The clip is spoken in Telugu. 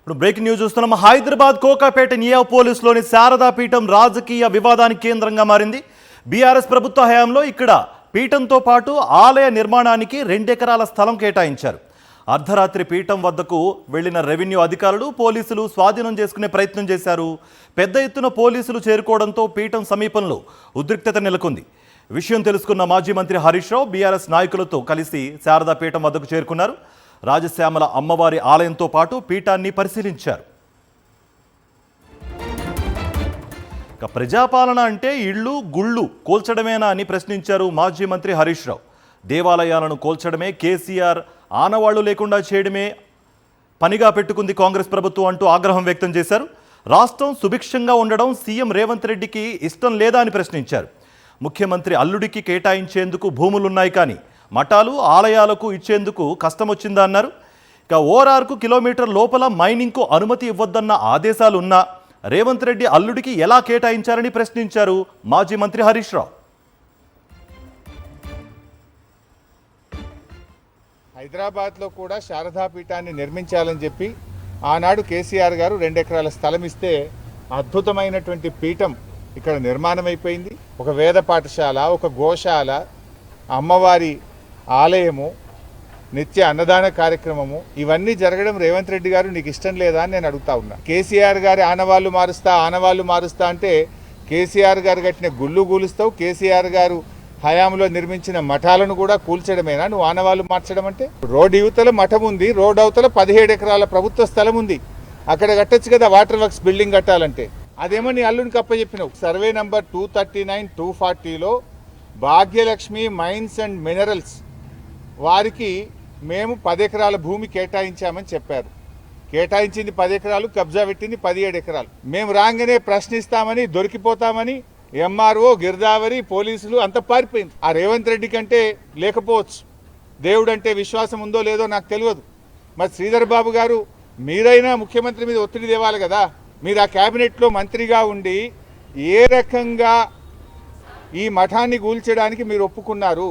ఇప్పుడు బ్రేకింగ్ న్యూస్ చూస్తున్నాం. హైదరాబాద్ కోకాపేట నియా పోలీసులోని శారదా పీఠం రాజకీయ వివాదానికి కేంద్రంగా మారింది. బీఆర్ఎస్ ప్రభుత్వ హయాంలో ఇక్కడ పీఠంతో పాటు ఆలయ నిర్మాణానికి 2 ఎకరాల స్థలం కేటాయించారు. అర్ధరాత్రి పీఠం వద్దకు వెళ్లిన రెవెన్యూ అధికారులు పోలీసులు స్వాధీనం చేసుకునే ప్రయత్నం చేశారు. పెద్ద ఎత్తున పోలీసులు చేరుకోవడంతో పీఠం సమీపంలో ఉద్రిక్తత నెలకొంది. విషయం తెలుసుకున్న మాజీ మంత్రి హరీష్ రావు బీఆర్ఎస్ నాయకులతో కలిసి శారదా పీఠం వద్దకు చేరుకున్నారు. రాజశ్యామల అమ్మవారి ఆలయంతో పాటు పీఠాన్ని పరిశీలించారు. ప్రజాపాలన అంటే ఇళ్ళు గుళ్ళు కూల్చడమేనా అని ప్రశ్నించారు మాజీ మంత్రి హరీష్ రావు. దేవాలయాలను కూల్చడమే కేసీఆర్ ఆనవాళ్లు లేకుండా చేయడమే పనిగా పెట్టుకుంది కాంగ్రెస్ ప్రభుత్వం అంటూ ఆగ్రహం వ్యక్తం చేశారు. రాష్ట్రం సుభిక్షంగా ఉండడం సీఎం రేవంత్ రెడ్డికి ఇష్టం లేదా అని ప్రశ్నించారు. ముఖ్యమంత్రి అల్లుడికి కేటాయించేందుకు భూములున్నాయి, కానీ మఠాలు ఆలయాలకు ఇచ్చేందుకు కష్టం వచ్చిందా అన్నారు. ఇక ఓఆర్ఆర్కు కిలోమీటర్ లోపల మైనింగ్కు అనుమతి ఇవ్వద్దన్న ఆదేశాలు ఉన్నా రేవంత్ రెడ్డి అల్లుడికి ఎలా కేటాయించారని ప్రశ్నించారు మాజీ మంత్రి హరీష్ రావు. హైదరాబాద్లో కూడా శారదా పీఠాన్ని నిర్మించాలని చెప్పి ఆనాడు కేసీఆర్ గారు 2 ఎకరాల స్థలం ఇస్తే అద్భుతమైనటువంటి పీఠం ఇక్కడ నిర్మాణం అయిపోయింది. ఒక వేద పాఠశాల, ఒక గోశాల, అమ్మవారి ఆలయము, నిత్య అన్నదాన కార్యక్రమము, ఇవన్నీ జరగడం రేవంత్ రెడ్డి గారు నీకు ఇష్టం లేదా అని నేను అడుగుతా ఉన్నా. కేసీఆర్ గారి ఆనవాళ్ళు మారుస్తా అంటే కేసీఆర్ గారు కట్టిన గుళ్ళు కూలుస్తావు, కేసీఆర్ గారు హయాంలో నిర్మించిన మఠాలను కూడా కూల్చడమేనా నువ్వు ఆనవాళ్ళు మార్చడం అంటే? రోడ్ యువతల మఠం ఉంది, రోడ్ అవతల 17 ఎకరాల ప్రభుత్వ స్థలం ఉంది, అక్కడ కట్టొచ్చు కదా వాటర్ వర్క్స్ బిల్డింగ్ కట్టాలంటే. అదేమో నీ అల్లునికి అప్పచెప్పినావు. సర్వే నంబర్ 239, 240లో భాగ్యలక్ష్మి మైన్స్ అండ్ మినరల్స్ వారికి మేము 10 ఎకరాల భూమి కేటాయించామని చెప్పారు. కేటాయించింది 10 ఎకరాలు, కబ్జా పెట్టింది 17 ఎకరాలు. మేము రాగానే ప్రశ్నిస్తామని, దొరికిపోతామని ఎంఆర్ఓ, గిర్దావరి, పోలీసులు అంత పారిపోయింది. ఆ రేవంత్ రెడ్డి కంటే లేకపోవచ్చు, దేవుడు అంటే విశ్వాసం ఉందో లేదో నాకు తెలియదు. మరి శ్రీధర్ బాబు గారు మీరైనా ముఖ్యమంత్రి మీద ఒత్తిడి తేవాలి కదా. మీరు ఆ క్యాబినెట్లో మంత్రిగా ఉండి ఏ రకంగా ఈ మఠాన్ని కూల్చడానికి మీరు ఒప్పుకున్నారు?